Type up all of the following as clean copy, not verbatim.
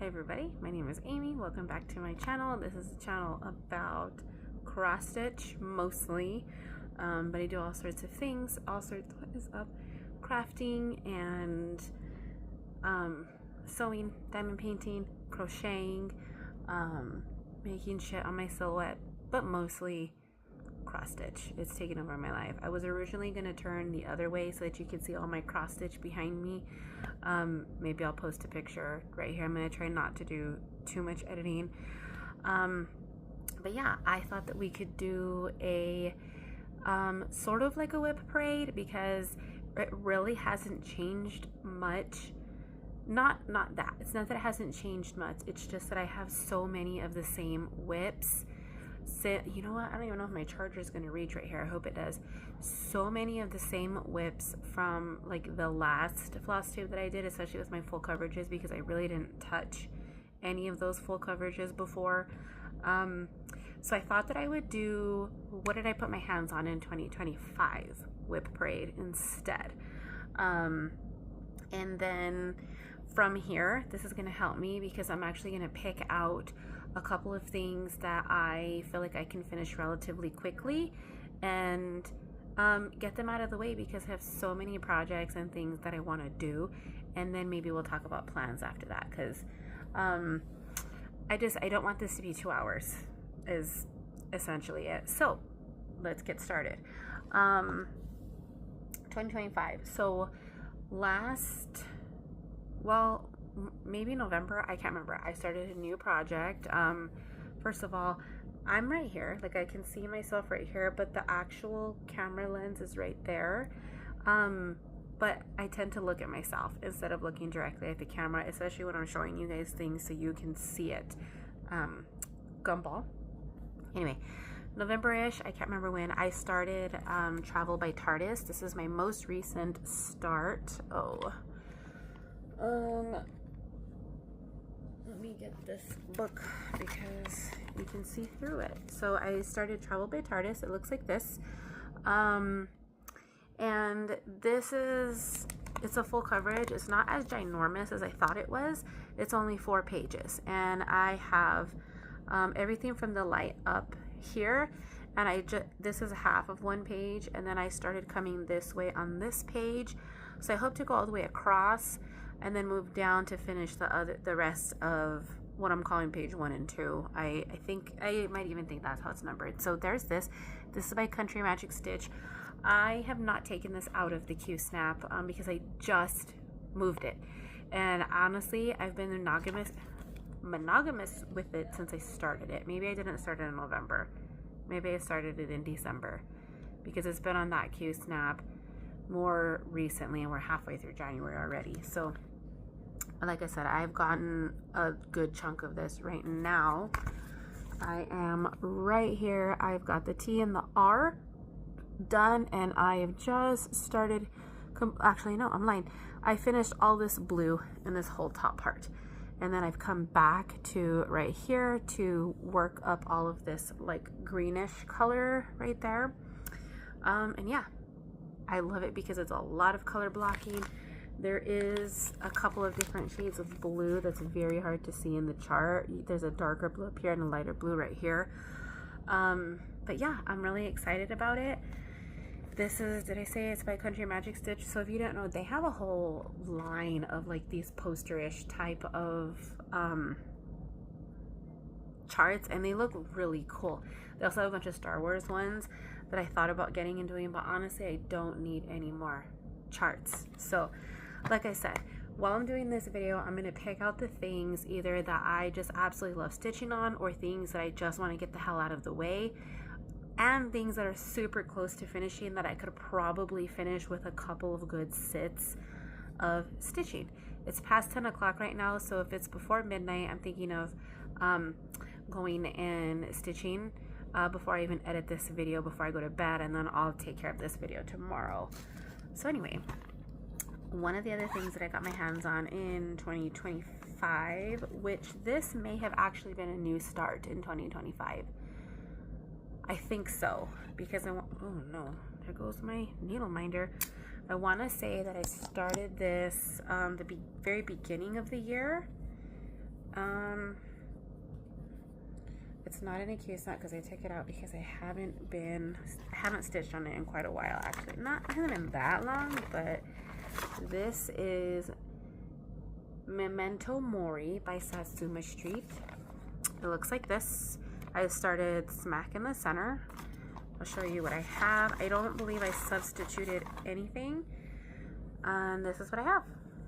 Hi everybody, my name is Amy. Welcome back to my channel. This is a channel about cross stitch mostly, but I do all sorts of things, what is up, crafting and sewing, diamond painting, crocheting, making shit on my silhouette, but mostly cross stitch. It's taken over my life. I was originally going to turn the other way so that you could see all my cross stitch behind me. Maybe I'll post a picture right here. I'm going to try not to do too much editing. But yeah, I thought that we could do a sort of like a WIP parade because it really hasn't changed much. Not that. It's not that it hasn't changed much. It's just that I have so many of the same WIPs. You know what? I don't even know if my charger is going to reach right here. I hope it does. So many of the same WIPs from like the last floss tube that I did, especially with my full coverages, because I really didn't touch any of those full coverages before. So I thought that I would do, what did I put my hands on in 2025 WIP parade instead. And then from here, this is going to help me because I'm actually going to pick out a couple of things that I feel like I can finish relatively quickly and get them out of the way because I have so many projects and things that I want to do, and then maybe we'll talk about plans after that because I don't want this to be 2 hours is essentially it. So let's get started. 2025. So maybe November, I can't remember, I started a new project. First of all, I'm right here, like I can see myself right here, but the actual camera lens is right there. But I tend to look at myself instead of looking directly at the camera, especially when I'm showing you guys things so you can see it. Gumball. Anyway, November-ish, I can't remember when, I started Travel by TARDIS. This is my most recent start. Let me get this book because you can see through it. So I started Travel by TARDIS. It looks like this. And it's a full coverage. It's not as ginormous as I thought it was. It's only 4 pages. And I have everything from the light up here. And this is half of 1 page. And then I started coming this way on this page. So I hope to go all the way across and then move down to finish the rest of what I'm calling page 1 and 2. I think I might even think that's how it's numbered. So there's this. This is by Country Magic Stitch. I have not taken this out of the Q Snap because I just moved it. And honestly, I've been monogamous with it since I started it. Maybe I didn't start it in November. Maybe I started it in December because it's been on that Q Snap more recently, and we're halfway through January already. So like I said, I've gotten a good chunk of this right now. I am right here. I've got the T and the R done, and I have just started actually no, I'm lying. I finished all this blue in this whole top part, and then I've come back to right here to work up all of this like greenish color right there. And yeah, I love it because it's a lot of color blocking. There is a couple of different shades of blue that's very hard to see in the chart. There's a darker blue up here and a lighter blue right here. But yeah, I'm really excited about it. This is, did I say it's by Country Magic Stitch? So if you don't know, they have a whole line of like these poster-ish type of charts, and they look really cool. They also have a bunch of Star Wars ones that I thought about getting and doing, but honestly, I don't need any more charts. So like I said, while I'm doing this video, I'm going to pick out the things either that I just absolutely love stitching on, or things that I just want to get the hell out of the way, and things that are super close to finishing that I could probably finish with a couple of good sits of stitching. It's past 10 o'clock right now, so if it's before midnight, I'm thinking of going and stitching before I even edit this video, before I go to bed, and then I'll take care of this video tomorrow. So anyway, one of the other things that I got my hands on in 2025, which this may have actually been a new start in 2025. I think so, because oh no, there goes my needle minder. I want to say that I started this the very beginning of the year. It's not in a case knot because I took it out because I haven't stitched on it in quite a while, actually. It hasn't been that long, but this is Memento Mori by Satsuma Street. It looks like this. I started smack in the center. I'll show you what I have. I don't believe I substituted anything. And this is what I have.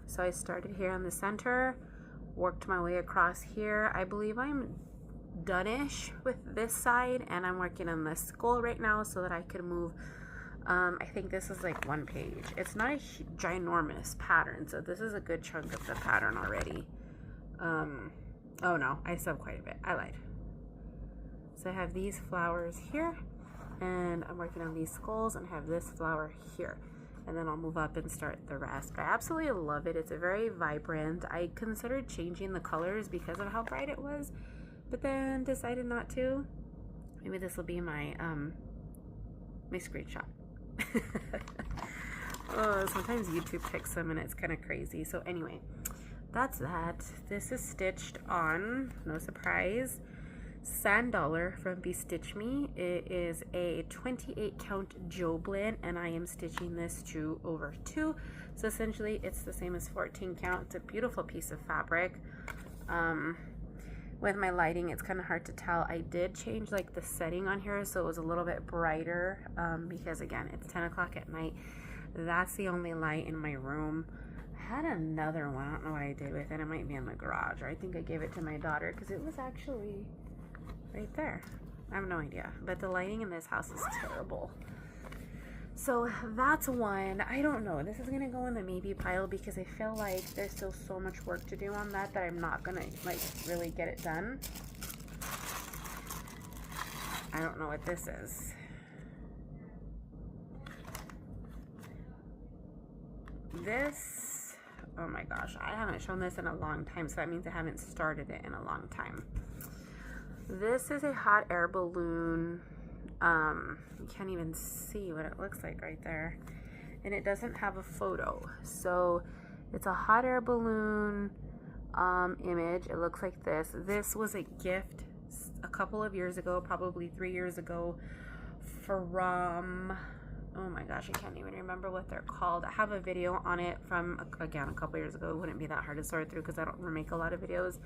So I started here in the center, worked my way across here. I believe I'm done-ish with this side, and I'm working on this skull right now so that I could move. I think this is like one page. It's not a ginormous pattern, so this is a good chunk of the pattern already. Oh no, I subbed quite a bit. I lied. So I have these flowers here, and I'm working on these skulls, and have this flower here. And then I'll move up and start the rest. I absolutely love it. It's a very vibrant. I considered changing the colors because of how bright it was, but then decided not to. Maybe this will be my my screenshot. Oh, sometimes YouTube picks them and it's kind of crazy. So anyway, that's that. This is stitched on, no surprise, Sand Dollar from Be Stitch Me. It is a 28 count Joblin, and I am stitching this to over 2. So essentially it's the same as 14 count. It's a beautiful piece of fabric. With my lighting, it's kind of hard to tell. I did change like the setting on here so it was a little bit brighter, because again, it's 10 o'clock at night. That's the only light in my room. I had another one. I don't know what I did with it. It might be in the garage, or I think I gave it to my daughter because it was actually right there. I have no idea, but the lighting in this house is terrible. So that's one. I don't know. This is gonna go in the maybe pile because I feel like there's still so much work to do on that I'm not gonna like really get it done. I don't know what this is. This, oh my gosh, I haven't shown this in a long time, so that means I haven't started it in a long time. This is a hot air balloon. You can't even see what it looks like right there, and it doesn't have a photo, so it's a hot air balloon image. It looks like this. This was a gift a couple of years ago, probably 3 years ago, from, oh my gosh, I can't even remember what they're called. I have a video on it from, again, a couple years ago. It wouldn't be that hard to sort through because I don't make a lot of videos,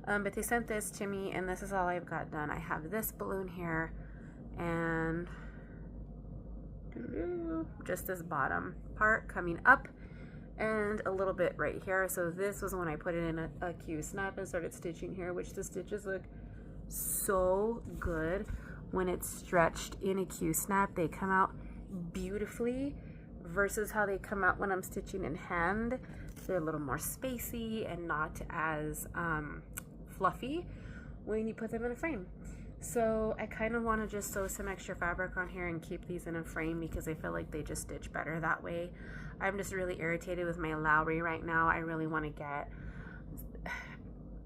but they sent this to me, and this is all I've got done. I have this balloon here, and just this bottom part coming up, and a little bit right here. So this was when I put it in a Q snap and started stitching here, which the stitches look so good when it's stretched in a Q snap. They come out beautifully versus how they come out when I'm stitching in hand. They're a little more spacey and not as fluffy when you put them in a frame. So I kind of want to just sew some extra fabric on here and keep these in a frame because I feel like they just stitch better that way. I'm just really irritated with my Lowry right now. I really want to get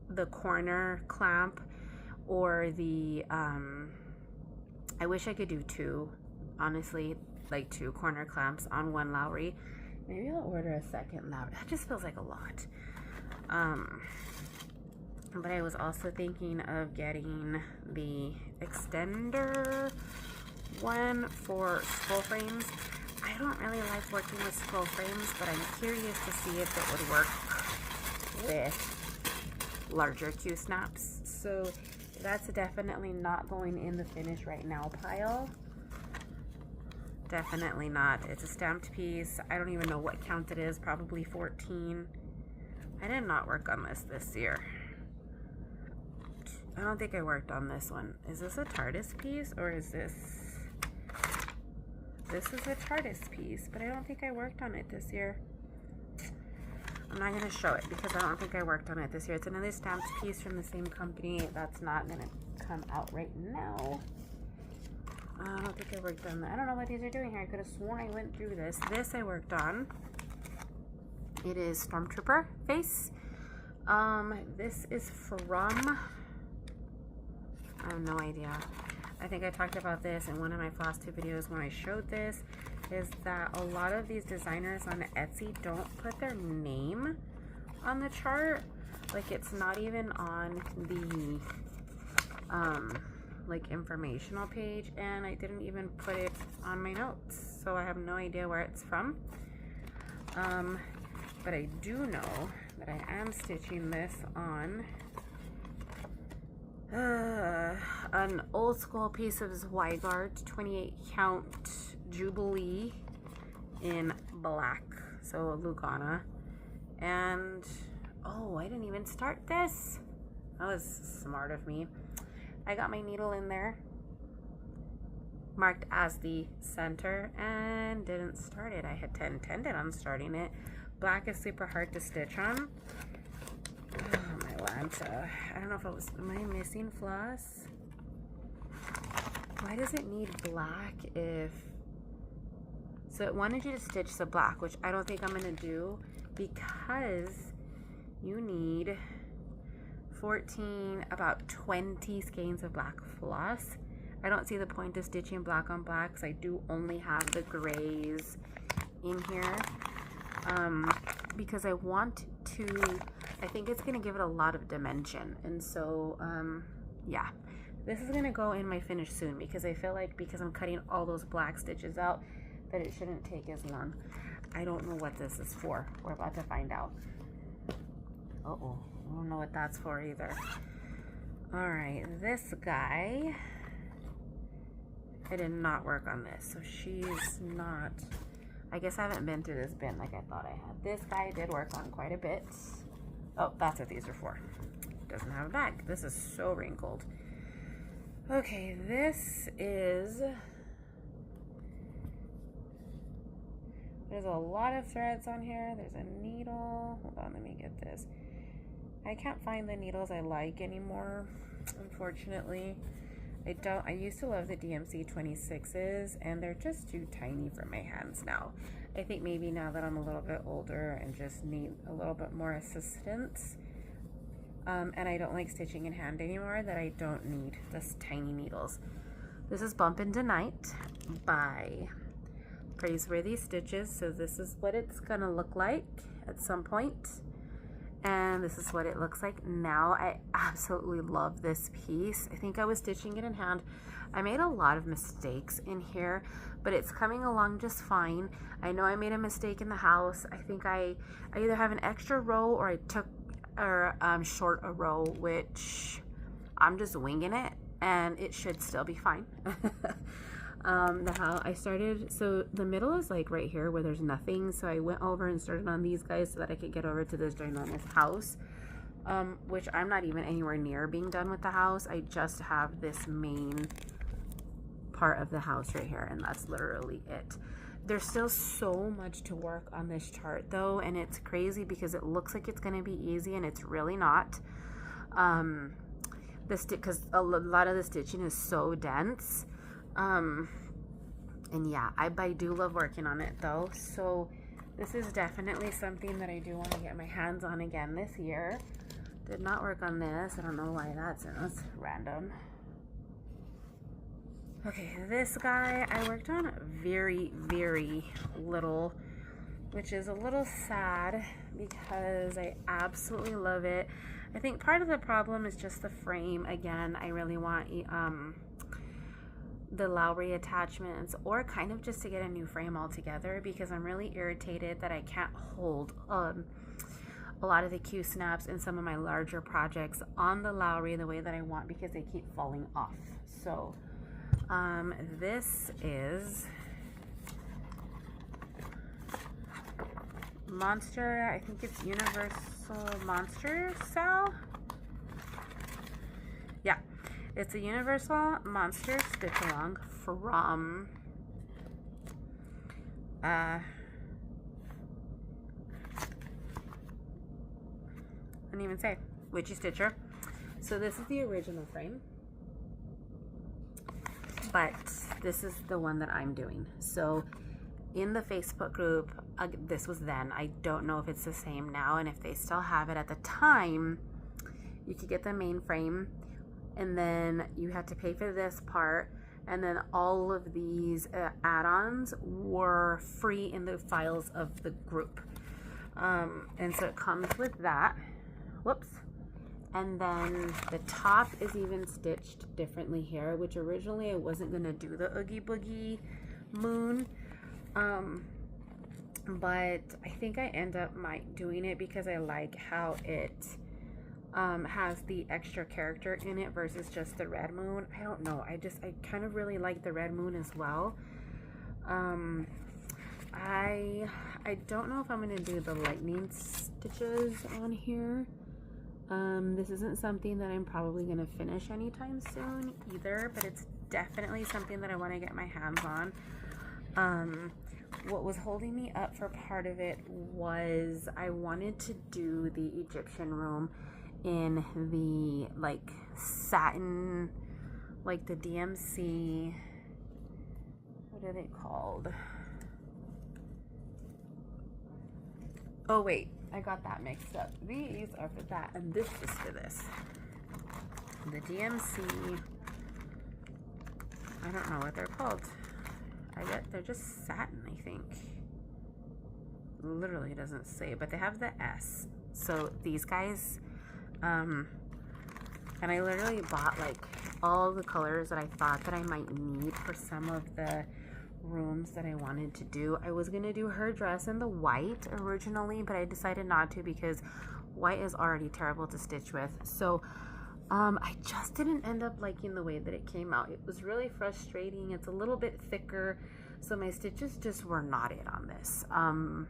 the corner clamp or the, I wish I could do 2, honestly, like 2 corner clamps on one Lowry. Maybe I'll order a second Lowry. That just feels like a lot. But I was also thinking of getting the extender one for scroll frames. I don't really like working with scroll frames, but I'm curious to see if it would work with larger Q snaps. So that's definitely not going in the finish right now pile. Definitely not. It's a stamped piece. I don't even know what count it is, probably 14. I did not work on this year. I don't think I worked on this one. Is this a TARDIS piece, or is this is a TARDIS piece, but I don't think I worked on it this year. I'm not going to show it because I don't think I worked on it this year. It's another stamped piece from the same company that's not going to come out right now. I don't think I worked on that. I don't know what these are doing here. I could have sworn I went through this. This I worked on. It is Stormtrooper face. This is from, I have no idea. I think I talked about this in one of my floss tip videos when I showed this, is that a lot of these designers on Etsy don't put their name on the chart. Like, it's not even on the like informational page, and I didn't even put it on my notes, so I have no idea where it's from. But I do know that I am stitching this on an old school piece of Zweigart 28 count Jubilee in black, so Lugana. And oh, I didn't even start this. That was smart of me. I got my needle in there, marked as the center, and didn't start it. I had intended on starting it. Black is super hard to stitch on. Oh, my Lanta. I don't know if it was, am I missing floss? Why does it need black if, so it wanted you to stitch the black, which I don't think I'm going to do because you need 14, about 20 skeins of black floss. I don't see the point of stitching black on black because I do only have the grays in here. Because I want to, I think it's going to give it a lot of dimension. And so, yeah, this is going to go in my finish soon because I feel like because I'm cutting all those black stitches out that it shouldn't take as long. I don't know what this is for. We're about to find out. Uh-oh. I don't know what that's for either. All right, this guy, I did not work on this, so she's not, I guess I haven't been through this bin like I thought I had. This guy I did work on quite a bit. Oh, that's what these are for. Doesn't have a bag. This is so wrinkled. Okay, this is, there's a lot of threads on here. There's a needle. Hold on, let me get this. I can't find the needles I like anymore, unfortunately. I used to love the DMC 26s, and they're just too tiny for my hands now. I think maybe now that I'm a little bit older and just need a little bit more assistance, and I don't like stitching in hand anymore, that I don't need this tiny needles. This is Bump Into Night by Praiseworthy Stitches, so this is what it's gonna look like at some point. And this is what it looks like now. I absolutely love this piece. I think I was stitching it in hand. I made a lot of mistakes in here, but it's coming along just fine. I know I made a mistake in the house. I think I either have an extra row or I took short a row, which I'm just winging it, and it should still be fine. How I started, so the middle is like right here where there's nothing, so I went over and started on these guys so that I could get over to this ginormous house, which I'm not even anywhere near being done with the house. I just have this main part of the house right here, and that's literally it. There's still so much to work on this chart though, and it's crazy because it looks like it's going to be easy and it's really not. Because a lot of the stitching is so dense. And yeah, I do love working on it though, so this is definitely something that I do want to get my hands on again this year. Did not work on this. I don't know why that's random. Okay, this guy I worked on very, very little, which is a little sad because I absolutely love it. I think part of the problem is just the frame. Again, I really want the Lowry attachments, or kind of just to get a new frame altogether, because I'm really irritated that I can't hold a lot of the Q snaps in some of my larger projects on the Lowry the way that I want, because they keep falling off. So this is Monster, I think it's Universal Monster Cell. Yeah, it's a Universal Monster stitch along from I didn't even say Witchy Stitcher. So this is the original frame, but this is the one that I'm doing. So in the Facebook group, this was then. I don't know if it's the same now, and if they still have it. At the time, you could get the main frame, and then you had to pay for this part, and then all of these add-ons were free in the files of the group. And so it comes with that. whoops. And then the top is even stitched differently here, which originally I wasn't gonna do the Oogie Boogie moon. But I think I end up doing it because I like how it has the extra character in it versus just the red moon. I don't know. I kind of really like the red moon as well. I don't know if I'm going to do the lightning stitches on here. This isn't something that I'm probably going to finish anytime soon either, but it's definitely something that I want to get my hands on. What was holding me up for part of it was I wanted to do the Egyptian room in the like satin, like the DMC, what are they called? Oh wait, I got that mixed up. These are for that and this is for this. The DMC, I don't know what they're called. I bet they're just satin, I think. Literally doesn't say, but they have the S. So these guys, and I literally bought like all the colors that I thought that I might need for some of the rooms that I wanted to do. I was gonna do her dress in the white originally, but I decided not to because white is already terrible to stitch with. So I just didn't end up liking the way that it came out. It was really frustrating. It's a little bit thicker, so my stitches just were not it on this. I'm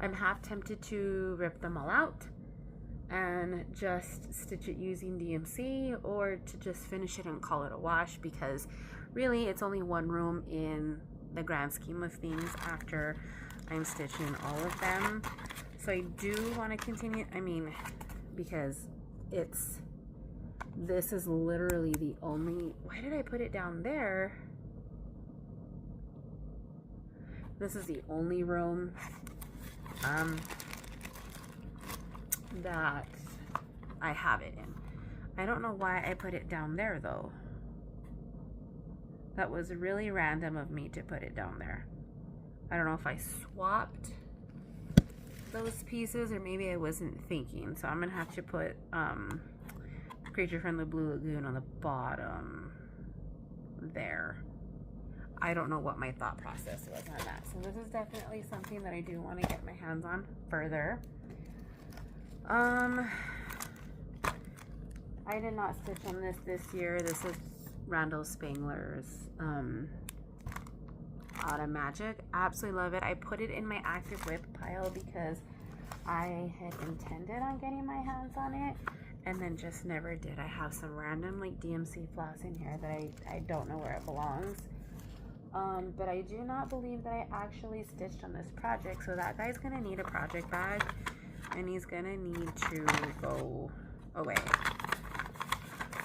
half tempted to rip them all out and just stitch it using DMC, or to just finish it and call it a wash, because really it's only one room in the grand scheme of things after I'm stitching all of them. So I do want to continue, I mean, because this is literally the only, why did I put it down there? This is the only room that I have it in. I don't know why I put it down there though. That was really random of me to put it down there. I don't know if I swapped those pieces or maybe I wasn't thinking. So I'm gonna have to put Creature from the Blue Lagoon on the bottom there. I don't know what my thought process was on that. So this is definitely something that I do want to get my hands on further. I did not stitch on this year. This is Randall Spangler's Autumn Magic. Absolutely love it. I put it in my active WIP pile because I had intended on getting my hands on it and then just never did. I have some random like DMC floss in here that I don't know where it belongs. But I do not believe that I actually stitched on this project, so that guy's gonna need a project bag and he's gonna need to go away.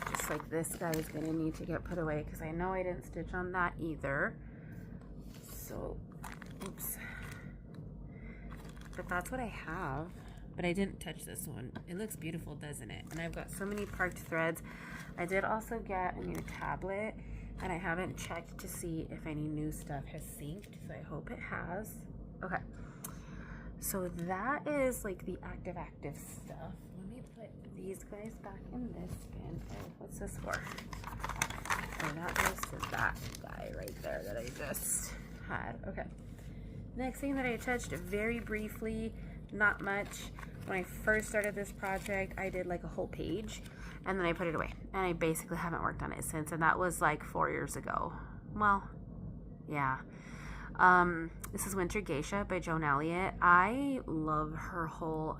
Just like this guy is gonna need to get put away because I know I didn't stitch on that either. So, oops. But that's what I have. But I didn't touch this one. It looks beautiful, doesn't it? And I've got so many parked threads. I did also get a new tablet, and I haven't checked to see if any new stuff has synced, so I hope it has. Okay. So that is like the active stuff. Let me put these guys back in this bin. Oh, what's this for? Oh, that goes to that guy right there that I just had. Okay. Next thing that I touched very briefly, not much. When I first started this project, I did like a whole page and then I put it away. And I basically haven't worked on it since, and that was like 4 years ago. Well, yeah. This is Winter Geisha by Joan Elliott. I love her whole,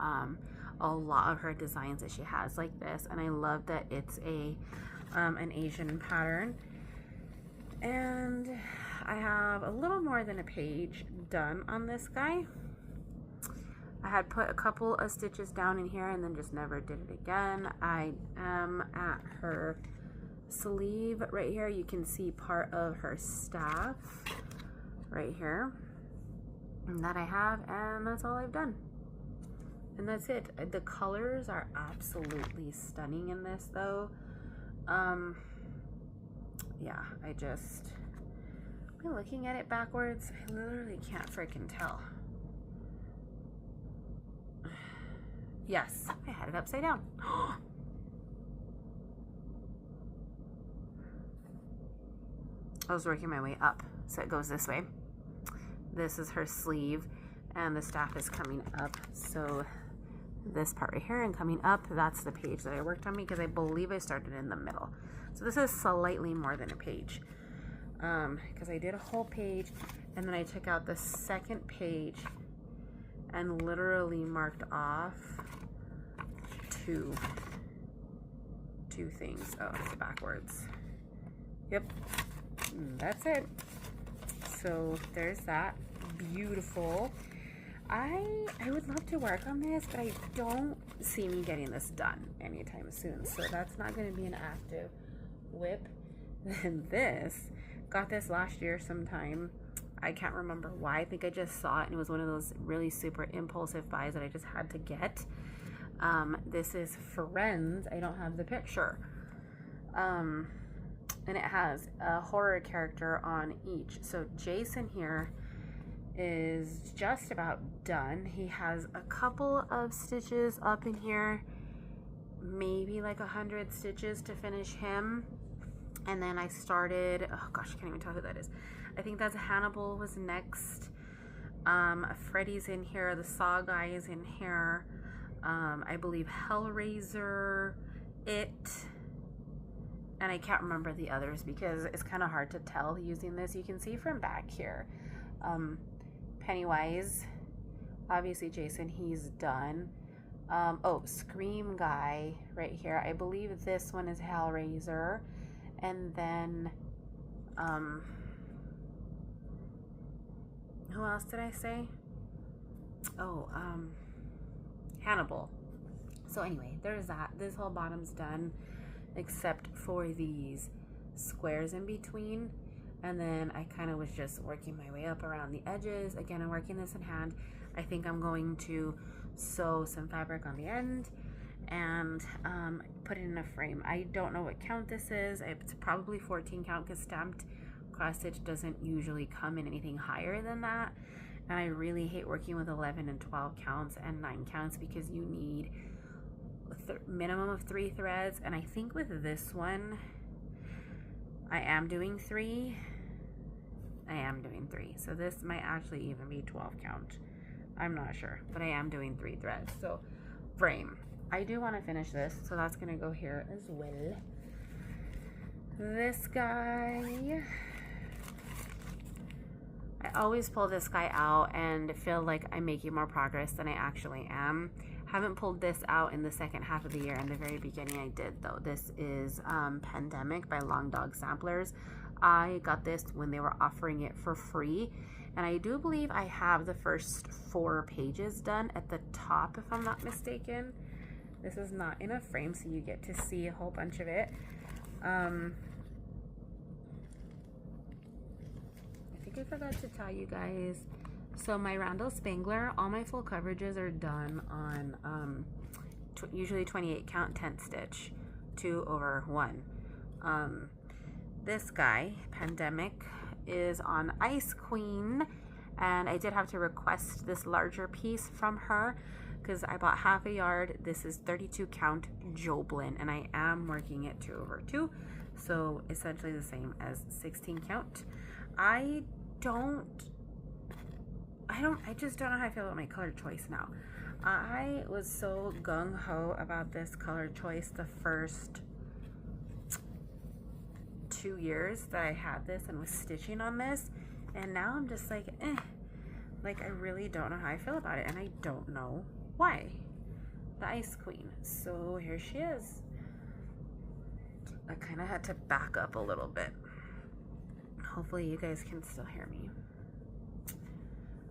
a lot of her designs that she has like this, and I love that it's an Asian pattern. And I have a little more than a page done on this guy. I had put a couple of stitches down in here and then just never did it again. I am at her sleeve right here. You can see part of her staff right here that I have, and that's all I've done. And that's it. The colors are absolutely stunning in this though. Yeah, I'm looking at it backwards. I literally can't freaking tell. Yes, I had it upside down. I was working my way up, so it goes this way. This is her sleeve, and the staff is coming up. So this part right here and coming up, that's the page that I worked on, because I believe I started in the middle. So this is slightly more than a page, because I did a whole page, and then I took out the second page and literally marked off two things. Oh, it's backwards. Yep, that's it. So there's that. Beautiful. I would love to work on this, but I don't see me getting this done anytime soon. So that's not going to be an active WIP. Then this, got this last year sometime. I can't remember why. I think I just saw it, and it was one of those really super impulsive buys that I just had to get. This is Friends. I don't have the picture. And it has a horror character on each. So Jason here is just about done. He has a couple of stitches up in here, maybe like 100 stitches to finish him. And then I started, oh gosh, I can't even tell who that is. I think that's Hannibal was next. Freddy's in here, the Saw guy is in here. I believe Hellraiser, It, and I can't remember the others because it's kind of hard to tell using this. You can see from back here. Pennywise, obviously Jason, he's done. Oh, Scream guy right here. I believe this one is Hellraiser. And then, who else did I say? Oh, Hannibal. So anyway, there's that. This whole bottom's done except for these squares in between. And then I kind of was just working my way up around the edges. Again, I'm working this in hand. I think I'm going to sew some fabric on the end and put it in a frame. I don't know what count this is. It's probably 14 count because stamped cross stitch doesn't usually come in anything higher than that. And I really hate working with 11 and 12 counts and 9 counts because you need a minimum of 3 threads. And I think with this one, I am doing 3. I am doing 3. So this might actually even be 12 count. I'm not sure, but I am doing 3 threads. So frame. I do want to finish this, so that's going to go here as well. This guy, I always pull this guy out and feel like I'm making more progress than I actually am. Haven't pulled this out in the second half of the year. In the very beginning I did though. This is Pandemic by Long Dog Samplers. I got this when they were offering it for free, and I do believe I have the first 4 pages done at the top, if I'm not mistaken. This is not in a frame, so you get to see a whole bunch of it. I think I forgot to tell you guys. So my Randall Spangler, all my full coverages are done on usually 28 count 10 stitch, 2/1. This guy, Pandemic, is on Ice Queen, and I did have to request this larger piece from her because I bought half a yard. This is 32 count Joblin, and I am working it 2/2, so essentially the same as 16 count. I just don't know how I feel about my color choice now. I was so gung-ho about this color choice the first 2 years that I had this and was stitching on this, and now I'm just like, like I really don't know how I feel about it, and I don't know why. The Ice Queen. So here she is. I kind of had to back up a little bit. Hopefully you guys can still hear me.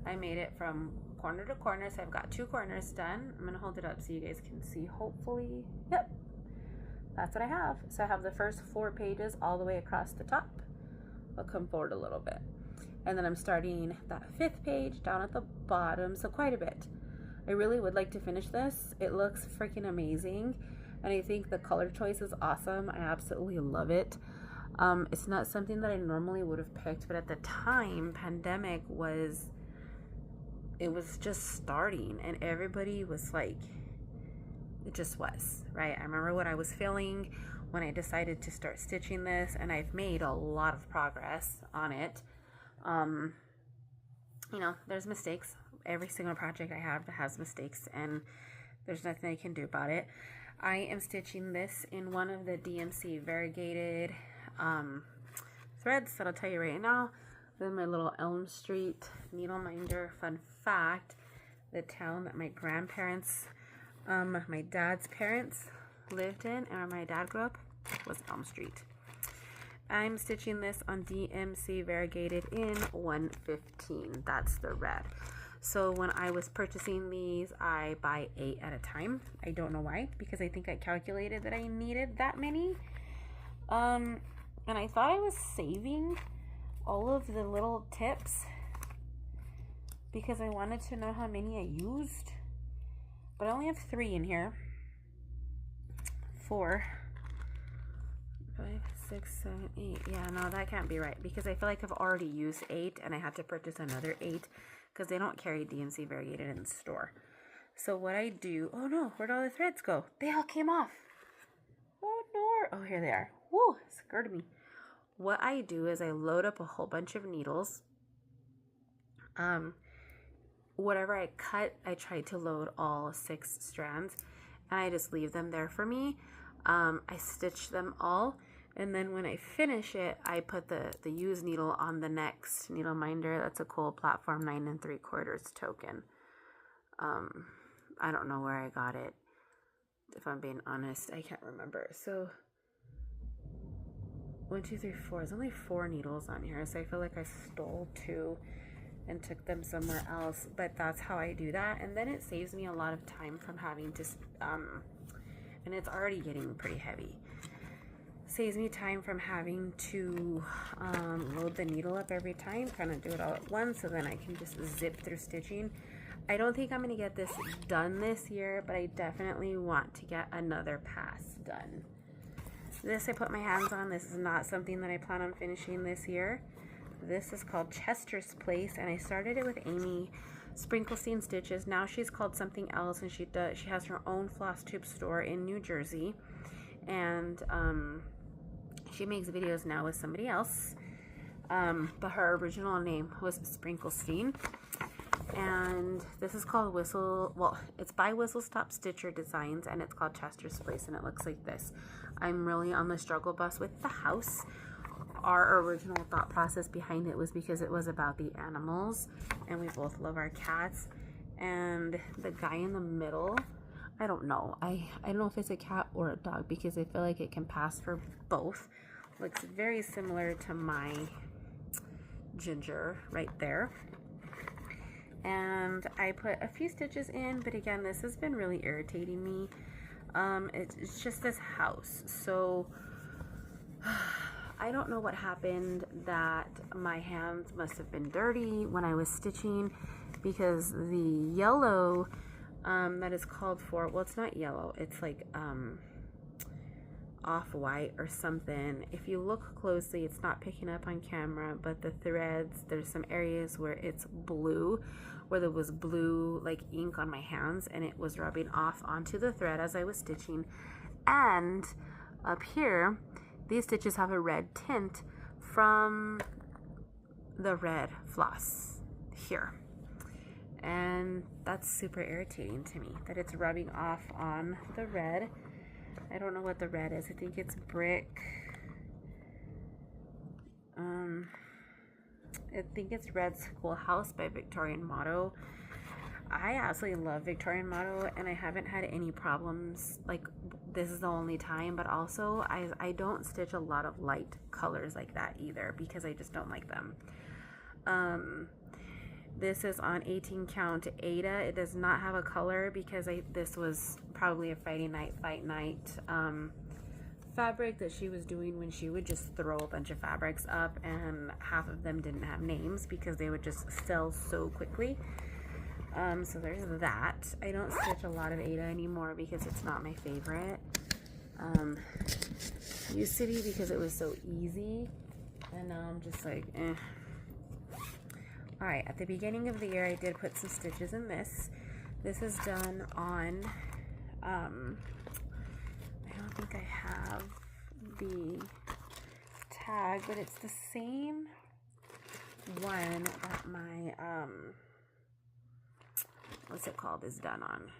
I made it from corner to corner, so I've got 2 corners done. I'm gonna hold it up so you guys can see, hopefully. Yep, that's what I have. So I have the first 4 pages all the way across the top. I'll come forward a little bit. And then I'm starting that 5th page down at the bottom, so quite a bit. I really would like to finish this. It looks freaking amazing, and I think the color choice is awesome. I absolutely love it. It's not something that I normally would have picked, but at the time, Pandemic was just starting, and everybody was like It just was, right? I remember what I was feeling when I decided to start stitching this, and I've made a lot of progress on it. You know, there's mistakes. Every single project I have has mistakes, and there's nothing I can do about it. I am stitching this in one of the DMC variegated threads that I'll tell you right now. Then my little Elm Street needle minder. Fun fact, the town that my grandparents, my dad's parents lived in, and where my dad grew up was Elm Street. I'm stitching this on DMC variegated in 115. That's the red. So when I was purchasing these, I buy 8 at a time. I don't know why, because I think I calculated that I needed that many. And I thought I was saving all of the little tips because I wanted to know how many I used. But I only have 3 in here. 4, 5, 6, 7, 8. Yeah, no, that can't be right because I feel like I've already used 8 and I had to purchase another 8 because they don't carry DMC variegated in the store. So what I do, oh no, where'd all the threads go? They all came off. Oh no, oh here they are. Woo, scared me. What I do is I load up a whole bunch of needles. Whatever I cut, I try to load all 6 strands, and I just leave them there for me. I stitch them all, and then when I finish it, I put the used needle on the next needle minder. That's a cool platform 9 3/4 token. I don't know where I got it. If I'm being honest, I can't remember. So 1, 2, 3, 4. There's only 4 needles on here, so I feel like I stole 2 and took them somewhere else. But that's how I do that, and then it saves me a lot of time from having to and it's already getting pretty heavy. Saves me time from having to load the needle up every time, kind of do it all at once, so then I can just zip through stitching. I don't think I'm going to get this done this year, but I definitely want to get another pass done. This I put my hands on. This is not something that I plan on finishing this year. This is called Chester's Place, and I started it with Amy Sprinklestein Stitches. Now she's called something else, and she has her own floss tube store in New Jersey, and she makes videos now with somebody else, but her original name was Sprinklestein. And this is called it's by Whistle Stop Stitcher Designs, and it's called Chester's Place, and it looks like this. I'm really on the struggle bus with the house. Our original thought process behind it was because it was about the animals, and we both love our cats. And the guy in the middle, I don't know. I don't know if it's a cat or a dog, because I feel like it can pass for both. Looks very similar to my Ginger right there. And I put a few stitches in, but again, this has been really irritating me. It's just this house. So I don't know what happened, that my hands must have been dirty when I was stitching, because the yellow that is called for, well, it's not yellow, it's like off-white or something. If you look closely, it's not picking up on camera, but the threads, there's some areas where it's blue, where there was blue like ink on my hands, and it was rubbing off onto the thread as I was stitching. And up here, these stitches have a red tint from the red floss here, and that's super irritating to me, that it's rubbing off on the red. I don't know what the red is. I think it's Brick. I think it's Red Schoolhouse by Victorian Motto. I absolutely love Victorian Motto, and I haven't had any problems. Like, this is the only time, but also I don't stitch a lot of light colors like that either, because I just don't like them. This is on 18 count Ada. It does not have a color because this was probably a Friday night fight night fabric that she was doing when she would just throw a bunch of fabrics up, and half of them didn't have names because they would just sell so quickly. So there's that. I don't stitch a lot of Ada anymore because it's not my favorite. Used to be because it was so easy, and now I'm just like, eh. Alright, at the beginning of the year I did put some stitches in this. This is done on I don't think I have the tag, but it's the same one that my, what's it called, is done on.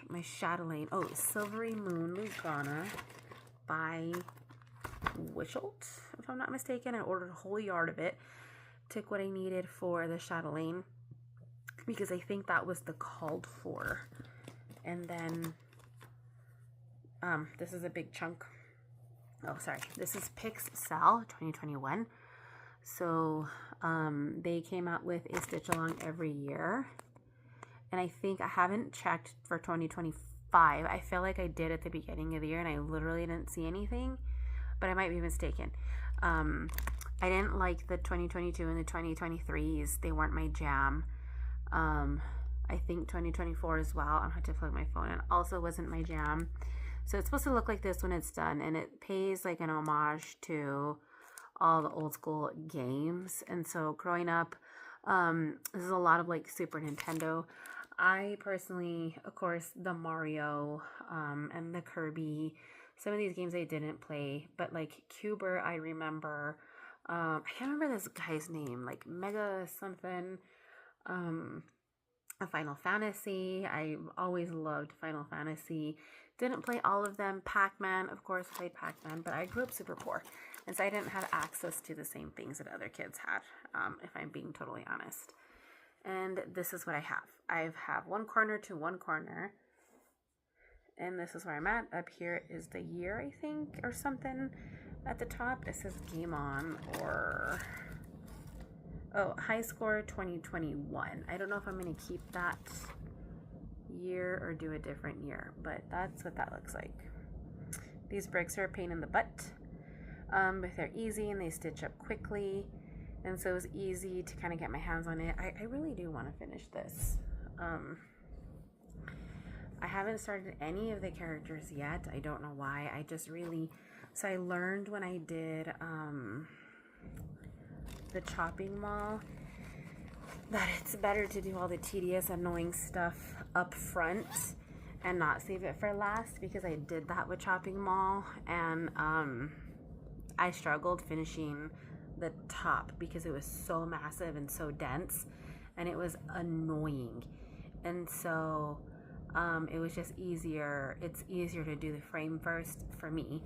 My chatelaine, oh, Silvery Moon Lugana by Wisholt, if I'm not mistaken. I ordered a whole yard of it. Took what I needed for the chatelaine because I think that was the called for. And then this is a big chunk. Oh, sorry. This is Pix Sal 2021. So they came out with a stitch along every year. And I think I haven't checked for 2025. I feel like I did at the beginning of the year and I literally didn't see anything, but I might be mistaken. I didn't like the 2022 and the 2023s. They weren't my jam. I think 2024 as well. I'm going to have to plug my phone in. Also wasn't my jam. So it's supposed to look like this when it's done, and it pays like an homage to all the old school games. And so growing up, this is a lot of like Super Nintendo. I personally, of course, the Mario and the Kirby, some of these games I didn't play, but like Cuber, I remember. I can't remember this guy's name, like Mega something. A Final Fantasy. I always loved Final Fantasy. Didn't play all of them. Pac-Man, of course, played Pac-Man, but I grew up super poor, and so I didn't have access to the same things that other kids had, if I'm being totally honest. And this is what I have. I have one corner to one corner, and this is where I'm at. Up here is the year, I think, or something. At the top, it says Game On, or... oh, high score 2021. I don't know if I'm going to keep that year or do a different year, but that's what that looks like. These bricks are a pain in the butt, but they're easy and they stitch up quickly, and so it was easy to kind of get my hands on it. I really do want to finish this. I haven't started any of the characters yet. I don't know why. I just really... so I learned when I did the chopping mall that it's better to do all the tedious, annoying stuff up front and not save it for last, because I did that with chopping mall, and I struggled finishing the top because it was so massive and so dense, and it was annoying. And so it was just easier. It's easier to do the frame first for me,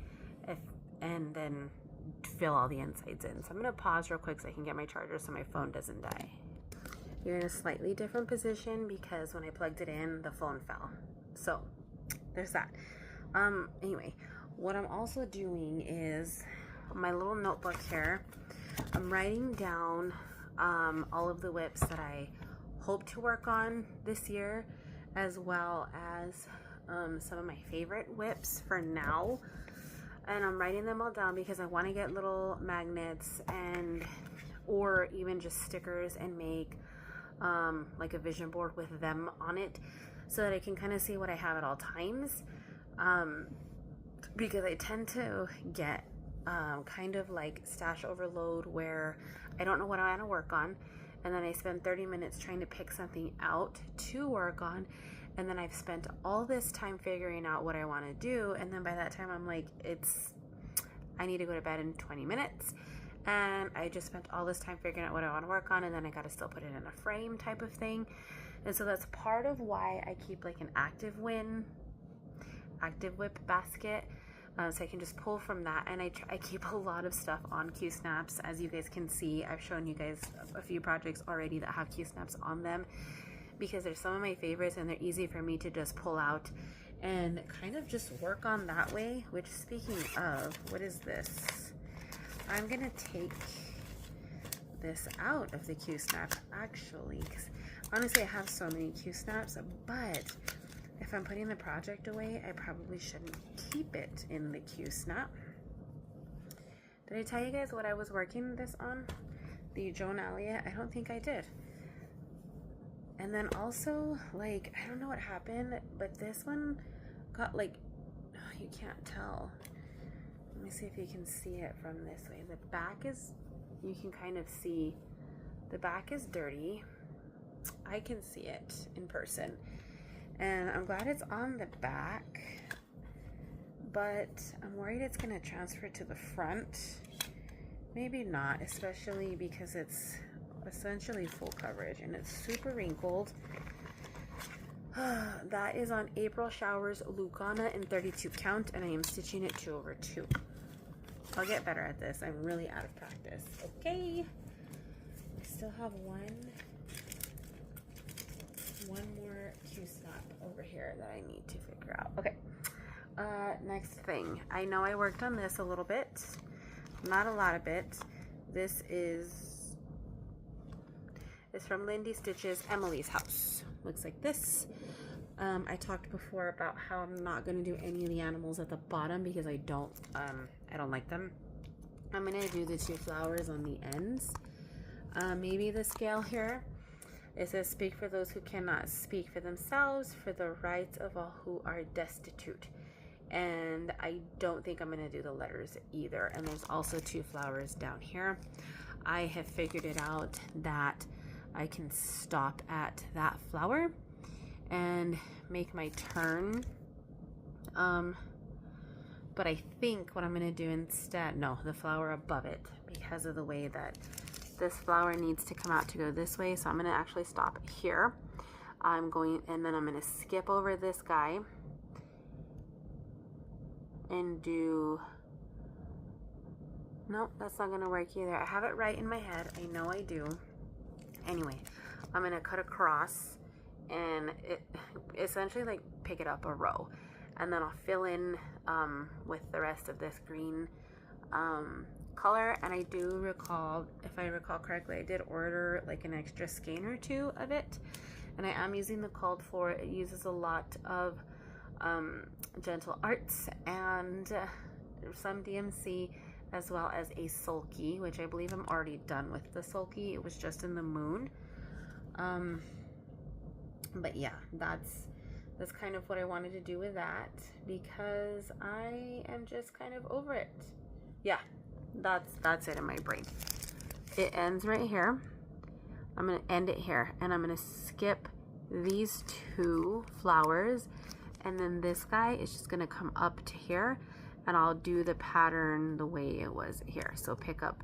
and then fill all the insides in. So I'm going to pause real quick so I can get my charger so my phone doesn't die. You're in a slightly different position because when I plugged it in, the phone fell. So there's that. Anyway, what I'm also doing is my little notebook here. I'm writing down all of the WIPs that I hope to work on this year, as well as some of my favorite WIPs for now. And I'm writing them all down because I want to get little magnets and or even just stickers and make like a vision board with them on it, so that I can kind of see what I have at all times, because I tend to get kind of like stash overload where I don't know what I want to work on, and then I spend 30 minutes trying to pick something out to work on, and then I've spent all this time figuring out what I want to do, and then by that time I'm like, I need to go to bed in 20 minutes, and I just spent all this time figuring out what I want to work on, and then I got to still put it in a frame type of thing. And so that's part of why I keep like an active WIP basket, so I can just pull from that. And I keep a lot of stuff on Q snaps. As you guys can see, I've shown you guys a few projects already that have Q snaps on them, because they're some of my favorites and they're easy for me to just pull out and kind of just work on that way. Which, speaking of, what is this? I'm gonna take this out of the Q snap actually, because honestly I have so many Q snaps, but if I'm putting the project away, I probably shouldn't keep it in the Q snap. Did I tell you guys what I was working this on? The Joan Elliott? I don't think I did. And then also, like, I don't know what happened, but this one got like, oh, you can't tell. Let me see if you can see it from this way. The back is, you can kind of see, the back is dirty. I can see it in person. And I'm glad it's on the back, but I'm worried it's going to transfer to the front. Maybe not, especially because it's essentially full coverage and it's super wrinkled. That is on April Showers Lucana in 32 count, and I am stitching it 2/2. I'll get better at this. I'm really out of practice. Okay. I still have one more Q-snap over here that I need to figure out. Okay. Next thing. I know I worked on this a little bit. Not a lot of it. This is from Lindy Stitches Emily's House. Looks like this. I talked before about how I'm not going to do any of the animals at the bottom because I don't like them. I'm going to do the 2 flowers on the ends. Maybe the scale here. It says, speak for those who cannot speak for themselves, for the rights of all who are destitute. And I don't think I'm going to do the letters either. And there's also 2 flowers down here. I have figured it out that I can stop at that flower and make my turn. But I think what I'm going to do instead, no, the flower above it, because of the way that this flower needs to come out to go this way. So I'm going to actually stop here. And then I'm going to skip over this guy and do, no, that's not going to work either. I have it right in my head. I know I do. Anyway, I'm going to cut across and essentially like pick it up a row, and then I'll fill in with the rest of this green color. And I do recall, if I recall correctly, I did order like an extra skein or 2 of it, and I am using the called for. It uses a lot of Gentle Arts and some DMC, as well as a sulky, which I believe I'm already done with the sulky. It was just in the moon. But yeah, that's kind of what I wanted to do with that, because I am just kind of over it. Yeah, that's it in my brain. It ends right here. I'm going to end it here, and I'm going to skip these 2 flowers, and then this guy is just going to come up to here, and I'll do the pattern the way it was here. So pick up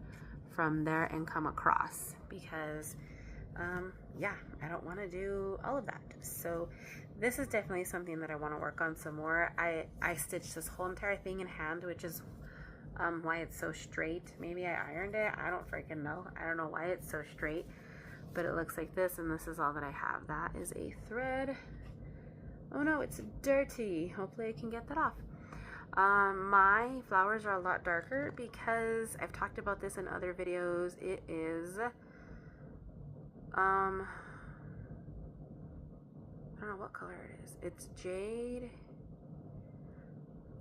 from there and come across, because yeah, I don't want to do all of that. So this is definitely something that I want to work on some more. I stitched this whole entire thing in hand, which is why it's so straight. Maybe I ironed it. I don't freaking know. I don't know why it's so straight, but it looks like this, and this is all that I have. That is a thread. Oh no, it's dirty. Hopefully I can get that off. My flowers are a lot darker because I've talked about this in other videos. It is I don't know what color it is. It's jade.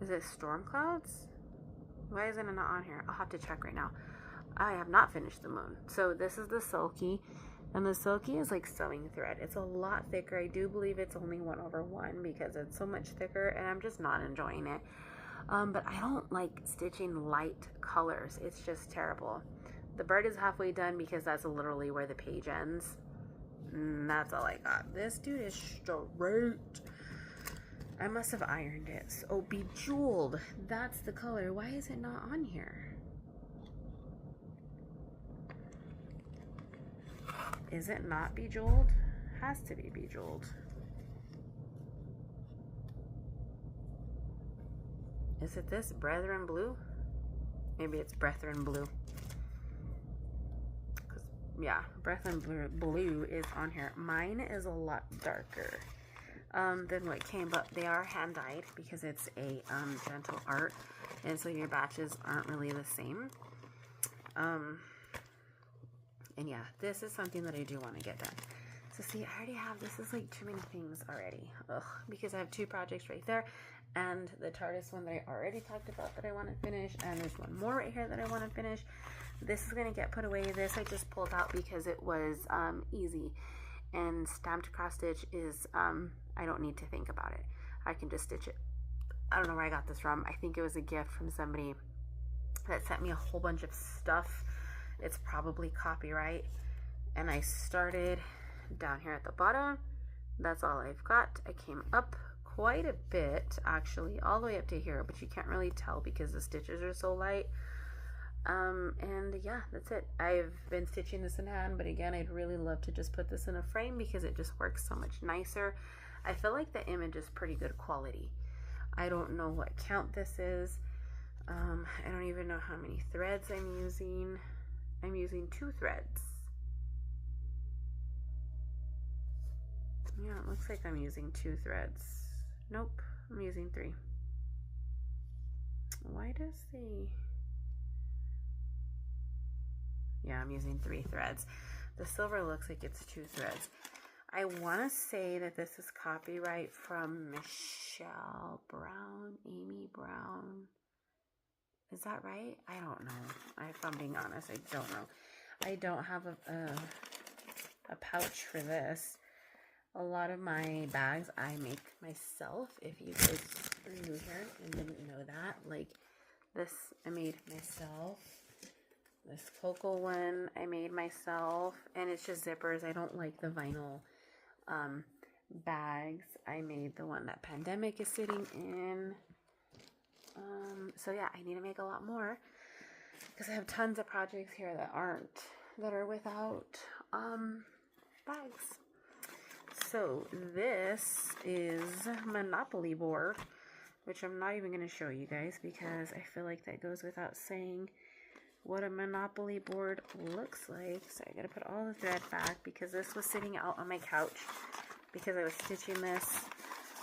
Is it storm clouds? Why isn't it not on here? I'll have to check right now. I have not finished the moon. So this is the sulky, and the sulky is like sewing thread. It's a lot thicker. I do believe it's only 1/1 because it's so much thicker, and I'm just not enjoying it. But I don't like stitching light colors. It's just terrible. The bird is halfway done because that's literally where the page ends. And that's all I got. This dude is straight. I must have ironed it. Oh, Bejeweled. That's the color. Why is it not on here? Is it not Bejeweled? Has to be Bejeweled. Is it this Brethren Blue? Maybe it's Brethren Blue. Yeah, Brethren Blue is on here. Mine is a lot darker than what came up. They are hand dyed because it's a Gentle Art, and so your batches aren't really the same. And yeah, this is something that I do want to get done. So see, I already have, this is like too many things already. Ugh, because I have 2 projects right there, and the TARDIS one that I already talked about that I want to finish, and there's one more right here that I want to finish. This is going to get put away. This I just pulled out because it was easy, and stamped cross stitch is, I don't need to think about it. I can just stitch it. I don't know where I got this from. I think it was a gift from somebody that sent me a whole bunch of stuff. It's probably copyright. And I started down here at the bottom, that's all I've got. I came up quite a bit, actually, all the way up to here, but you can't really tell because the stitches are so light. And yeah, that's it. I've been stitching this in hand, but again, I'd really love to just put this in a frame because it just works so much nicer. I feel like the image is pretty good quality. I don't know what count this is. I don't even know how many threads I'm using. I'm using 2 threads. Yeah, it looks like I'm using 2 threads. Nope, I'm using 3. Why does the... Yeah, I'm using 3 threads. The silver looks like it's 2 threads. I want to say that this is copyright from Michelle Brown, Amy Brown. Is that right? I don't know. If I'm being honest, I don't know. I don't have a pouch for this. A lot of my bags I make myself. If you guys are new here and didn't know that, like this I made myself. This cocoa one I made myself, and it's just zippers. I don't like the vinyl bags. I made the one that Pandemic is sitting in. So yeah, I need to make a lot more because I have tons of projects here that are without bags. So this is Monopoly board, which I'm not even going to show you guys because I feel like that goes without saying what a Monopoly board looks like. So I gotta put all the thread back because this was sitting out on my couch because I was stitching this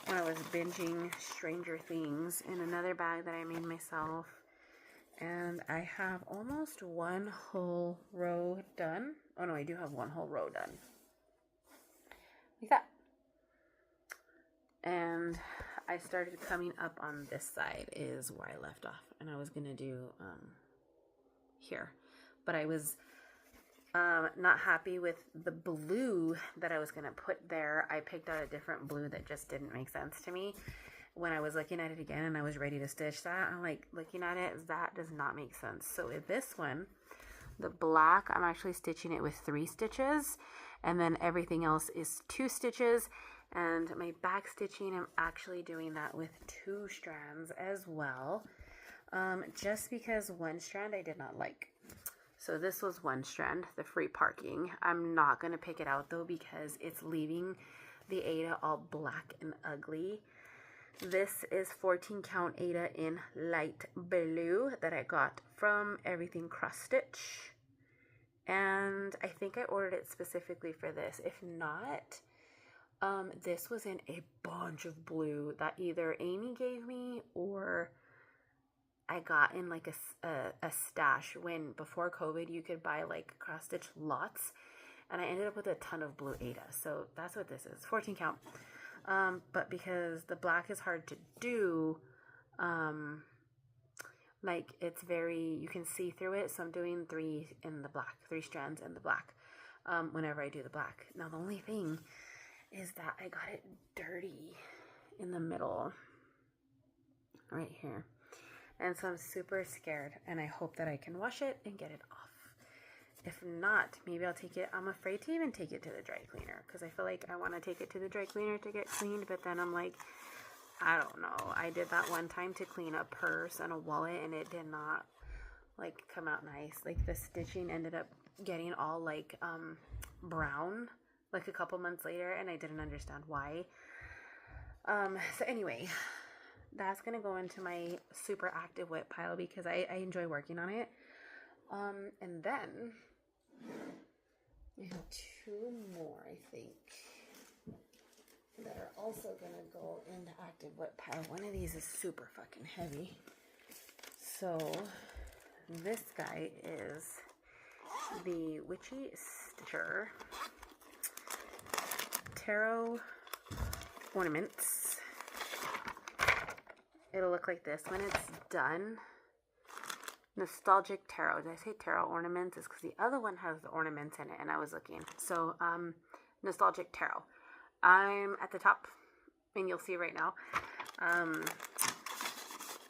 when I was binging Stranger Things in another bag that I made myself. And I have almost 1 whole row done. Oh no, I do have 1 whole row done. Like that. And I started coming up on this side is where I left off. And I was gonna do here, but I was not happy with the blue that I was going to put there. I picked out a different blue that just didn't make sense to me. When I was looking at it again and I was ready to stitch that, I'm like looking at it, that does not make sense. So with this one, the black, I'm actually stitching it with 3 stitches, and then everything else is 2 stitches. And my back stitching, I'm actually doing that with 2 strands as well. Just because 1 strand I did not like. So this was 1 strand, the free parking. I'm not going to pick it out though because it's leaving the Aida all black and ugly. This is 14 count Aida in light blue that I got from Everything Cross Stitch. And I think I ordered it specifically for this. If not, this was in a bunch of blue that either Amy gave me or I got in like a stash when before COVID you could buy like cross stitch lots, and I ended up with a ton of blue Aida. So that's what this is, 14 count. But because the black is hard to do, like it's very, you can see through it. So I'm doing 3 in the black, 3 strands in the black, whenever I do the black. Now the only thing is that I got it dirty in the middle right here. And so I'm super scared, and I hope that I can wash it and get it off. If not, maybe I'll take it. I'm afraid to even take it to the dry cleaner because I feel like I want to take it to the dry cleaner to get cleaned, but then I'm like, I don't know. I did that one time to clean a purse and a wallet, and it did not like come out nice. Like the stitching ended up getting all like brown like a couple months later, and I didn't understand why. So anyway, that's going to go into my super active WIP pile because I enjoy working on it. And then I have 2 more, I think, that are also going to go in the active WIP pile. One of these is super fucking heavy. So this guy is the Witchy Stitcher Tarot Ornaments. It'll look like this when it's done. Nostalgic Tarot. Did I say Tarot Ornaments? It's because the other one has the ornaments in it, and I was looking. So, Nostalgic Tarot. I'm at the top, and you'll see right now.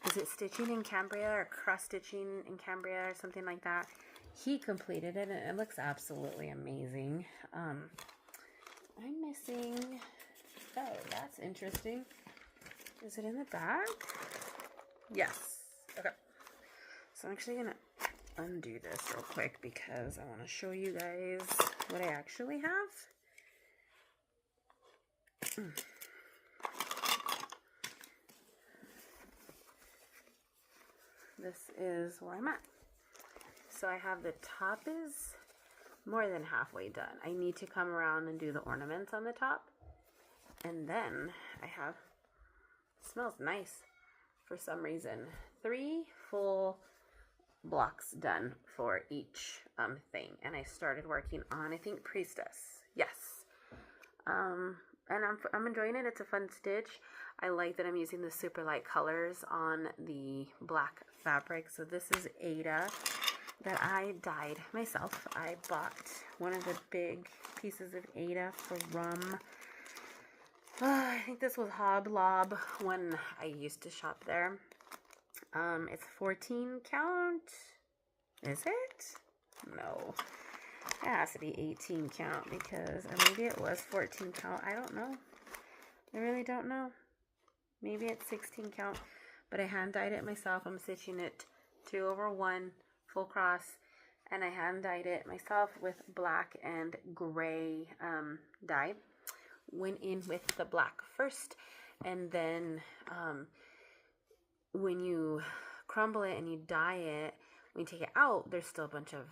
Is it Stitching in Cambria or Cross Stitching in Cambria or something like that? He completed it, and it looks absolutely amazing. I'm missing Oh, that's interesting. Is it in the back? Yes. Okay. So I'm actually gonna undo this real quick because I want to show you guys what I actually have. This is where I'm at. So I have the top is more than halfway done. I need to come around and do the ornaments on the top. And then I have, it smells nice for some reason, 3 full blocks done for each thing. And I started working on, I think, Priestess. Yes. And I'm enjoying it. It's a fun stitch. I like that I'm using the super light colors on the black fabric. So this is Ada that I dyed myself. I bought one of the big pieces of Ada from, I think this was Hoblob when I used to shop there. It's 14 count. Is it? No. It has to be 18 count because, or maybe it was 14 count. I don't know. I really don't know. Maybe it's 16 count, but I hand dyed it myself. I'm stitching it 2/1 full cross, and I hand dyed it myself with black and gray dye. Went in with the black first, and then when you crumble it and you dye it, when you take it out, there's still a bunch of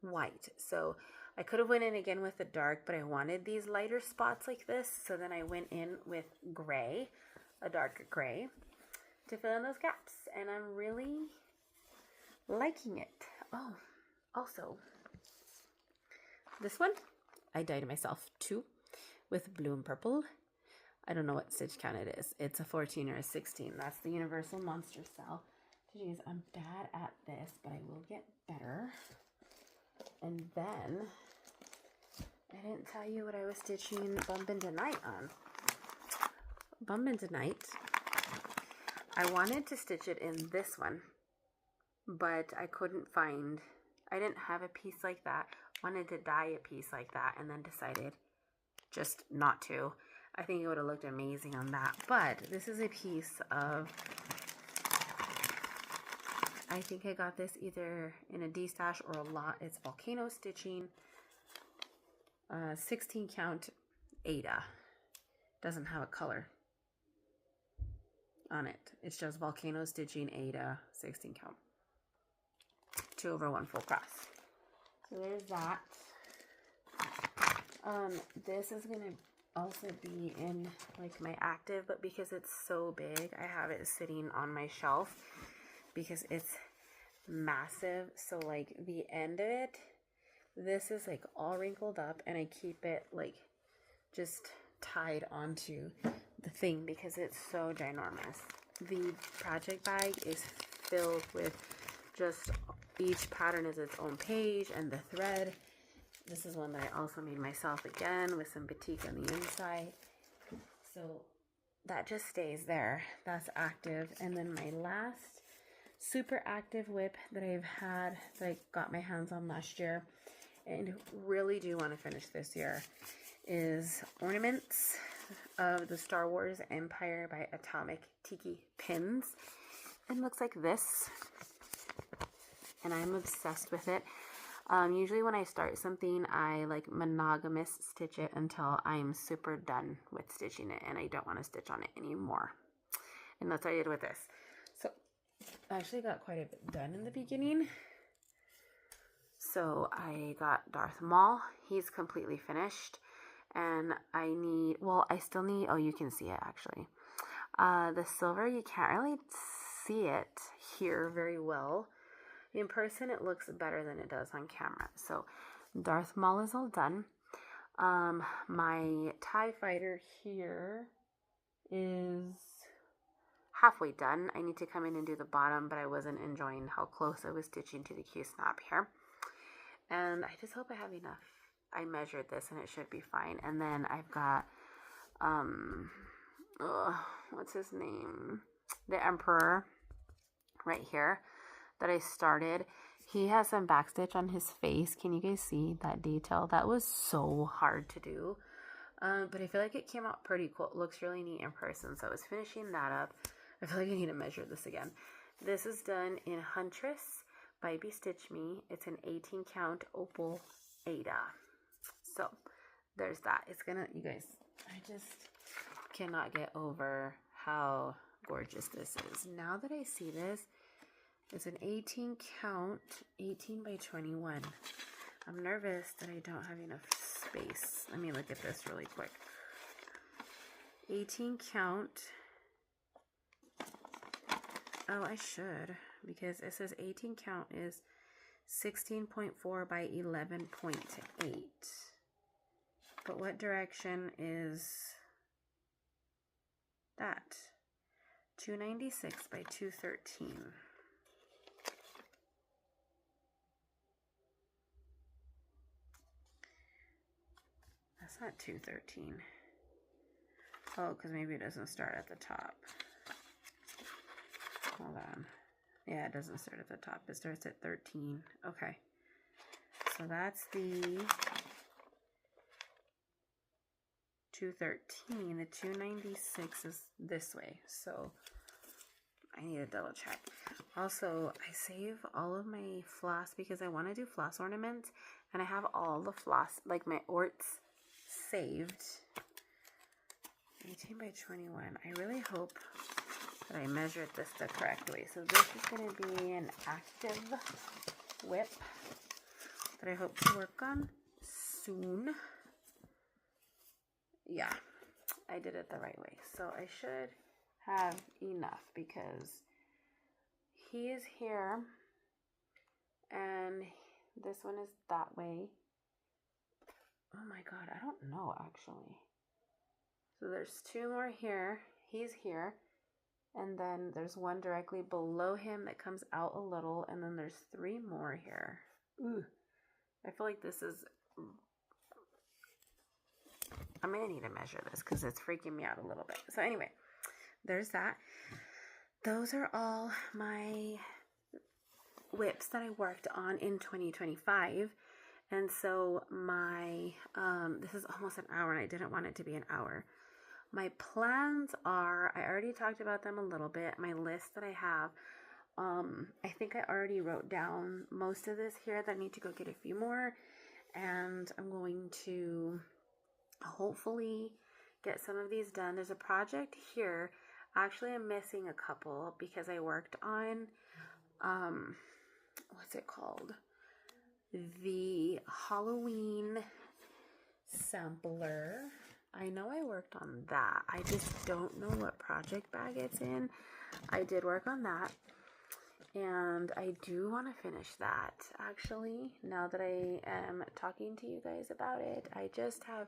white. So I could have went in again with the dark, but I wanted these lighter spots like this, so then I went in with gray, a darker gray, to fill in those gaps, and I'm really liking it. Oh, also, this one I dyed it myself too, with blue and purple. I don't know what stitch count it is. It's a 14 or a 16. That's the Universal Monster Cell. Jeez, I'm bad at this, but I will get better. And then, I didn't tell you what I was stitching Bump Into Night on. Bump Into Night, I wanted to stitch it in this one, but I couldn't find, I didn't have a piece like that. Wanted to dye a piece like that, and then decided just not to. I think it would have looked amazing on that. But this is a piece of, I think I got this either in a D-stash or a lot. It's Volcano Stitching, 16 count Ada. Doesn't have a color on it. It's just Volcano Stitching Ada, 16 count. 2/1 full cross. So there's that. This is going to also be in like my active, but because it's so big, I have it sitting on my shelf because it's massive. So like the end of it, this is like all wrinkled up, and I keep it like just tied onto the thing because it's so ginormous. The project bag is filled with just, each pattern is its own page, and the thread. This is one that I also made myself again with some batik on the inside. So that just stays there. That's active. And then my last super active WIP that I've had, that I got my hands on last year and really do want to finish this year, is Ornaments of the Star Wars Empire by Atomic Tiki Pins. It looks like this, and I'm obsessed with it. Usually when I start something, I like monogamous stitch it until I'm super done with stitching it and I don't want to stitch on it anymore. And that's what I did with this. So I actually got quite a bit done in the beginning. So I got Darth Maul. He's completely finished. And I need, well, I still need, oh, you can see it actually. The silver, you can't really see it here very well. In person, it looks better than it does on camera. So, Darth Maul is all done. My TIE Fighter here is halfway done. I need to come in and do the bottom, but I wasn't enjoying how close I was stitching to the Q-snap here. And I just hope I have enough. I measured this, and it should be fine. And then I've got, what's his name? The Emperor right here that I started. He has some backstitch on his face. Can you guys see that detail? That was so hard to do. But I feel like it came out pretty cool. It looks really neat in person. So I was finishing that up. I feel like I need to measure this again. This is done in Huntress by Stitch Me. It's an 18 count opal Ada. So there's that. It's gonna, you guys, I just cannot get over how gorgeous this is. Now that I see this, it's an 18 count, 18 by 21. I'm nervous that I don't have enough space. Let me look at this really quick. 18 count. Oh, I should, because it says 18 count is 16.4 by 11.8. But what direction is that? 296 by 213. That's not 213. Oh, because maybe it doesn't start at the top. Hold on. Yeah, it doesn't start at the top. It starts at 13. Okay. So that's the 213. The 296 is this way. So I need to double check. Also, I save all of my floss because I want to do floss ornaments. And I have all the floss, like my orts, saved. 18 by 21. I really hope that I measured this the correct way. So this is going to be an active WIP that I hope to work on soon. Yeah, I did it the right way. So I should have enough because he is here and this one is that way. Oh my God, I don't know actually. So there's two more here. He's here. And then there's one directly below him that comes out a little. And then there's three more here. Ooh, I feel like this is... I'm going to need to measure this because it's freaking me out a little bit. So anyway, there's that. Those are all my WIPs that I worked on in 2025. And so my, this is almost an hour and I didn't want it to be an hour. My plans are, I already talked about them a little bit, my list that I have. I think I already wrote down most of this here that I need to go get a few more. And I'm going to hopefully get some of these done. There's a project here. Actually, I'm missing a couple because I worked on, what's it called? The Halloween sampler. I know I worked on that. I just don't know what project bag it's in. I did work on that. And I do want to finish that. Actually, now that I am talking to you guys about it, I just have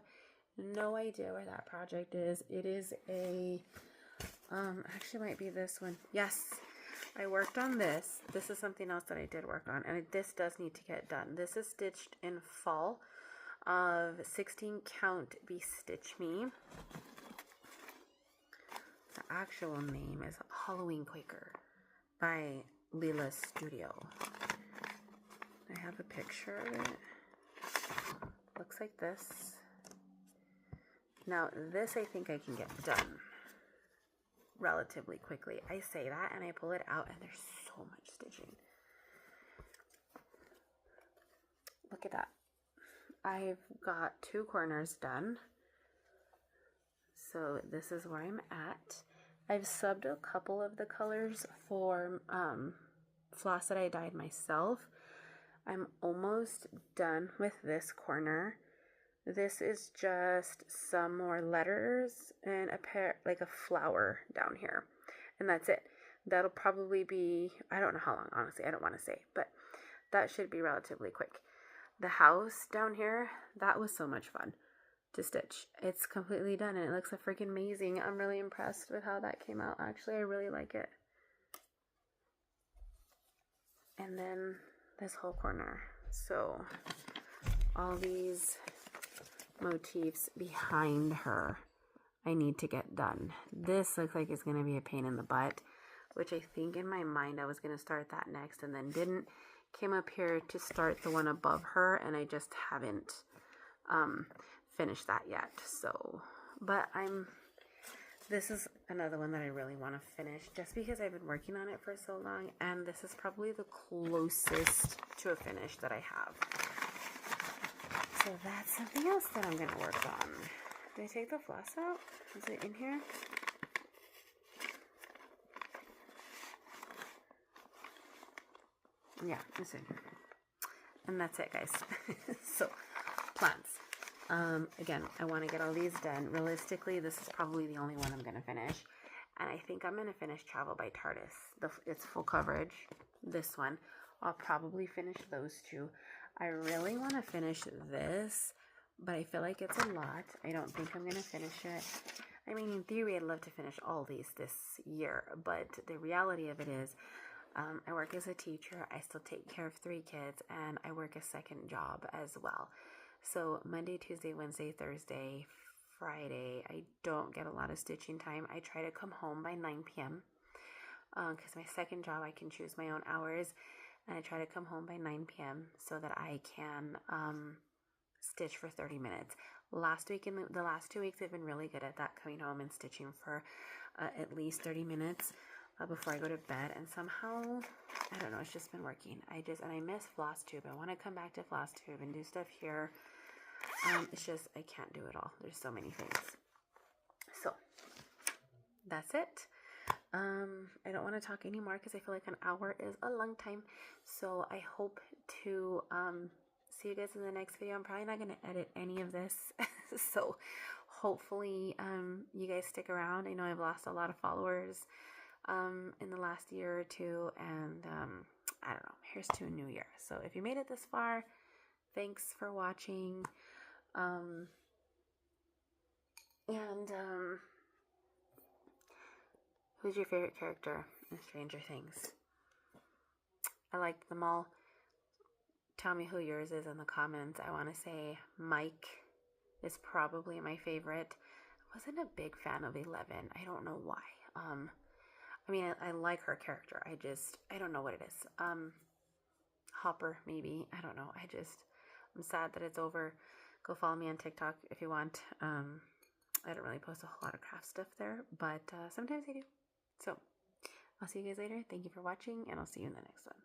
no idea where that project is. It is a, actually might be this one. Yes, I worked on this. This is something else that I did work on. And this does need to get done. This is stitched in fall of 16 count Be Stitch Me. The actual name is Halloween Quaker by Lila Studio. I have a picture of it. Looks like this. Now this I think I can get done relatively quickly. I say that and I pull it out and there's so much stitching. Look at that. I've got two corners done. So this is where I'm at. I've subbed a couple of the colors for floss that I dyed myself. I'm almost done with this corner. This is just some more letters and a pair, like a flower down here. And that's it. That'll probably be, I don't know how long, honestly. I don't want to say, but that should be relatively quick. The house down here, that was so much fun to stitch. It's completely done and it looks freaking amazing. I'm really impressed with how that came out. Actually, I really like it. And then this whole corner. So all these motifs behind her I need to get done. This looks like it's going to be a pain in the butt, which I think in my mind I was going to start that next and then didn't. Came up here to start the one above her and I just haven't finished that yet. So, but this is another one that I really want to finish just because I've been working on it for so long, and this is probably the closest to a finish that I have. So that's something else that I'm going to work on. Did I take the floss out? Is it in here? Yeah, it's in here. And that's it, guys. So, plants. Again, I want to get all these done. Realistically, this is probably the only one I'm going to finish. And I think I'm going to finish Travel by TARDIS. It's full coverage. This one. I'll probably finish those two. I really want to finish this, but I feel like it's a lot. I don't think I'm going to finish it. I mean, in theory, I'd love to finish all these this year, but the reality of it is, I work as a teacher, I still take care of 3 kids, and I work a second job as well. So Monday, Tuesday, Wednesday, Thursday, Friday, I don't get a lot of stitching time. I try to come home by 9 p.m. Because my second job, I can choose my own hours, and I try to come home by 9 p.m. so that I can stitch for 30 minutes. Last week, in the last 2 weeks, I've been really good at that, coming home and stitching for at least 30 minutes before I go to bed. And somehow, I don't know, it's just been working. And I miss floss tube. I want to come back to floss tube and do stuff here. It's just, I can't do it all. There's so many things. So, that's it. I don't want to talk anymore because I feel like an hour is a long time. So I hope to see you guys in the next video. I'm probably not going to edit any of this. So hopefully you guys stick around. I know I've lost a lot of followers in the last year or two. And I don't know. Here's to a new year. So if you made it this far, thanks for watching. Who's your favorite character in Stranger Things? I liked them all. Tell me who yours is in the comments. I want to say Mike is probably my favorite. I wasn't a big fan of 11. I don't know why. I mean, I like her character. I don't know what it is. Hopper, maybe. I don't know. I'm sad that it's over. Go follow me on TikTok if you want. I don't really post a whole lot of craft stuff there, but sometimes I do. So, I'll see you guys later. Thank you for watching, and I'll see you in the next one.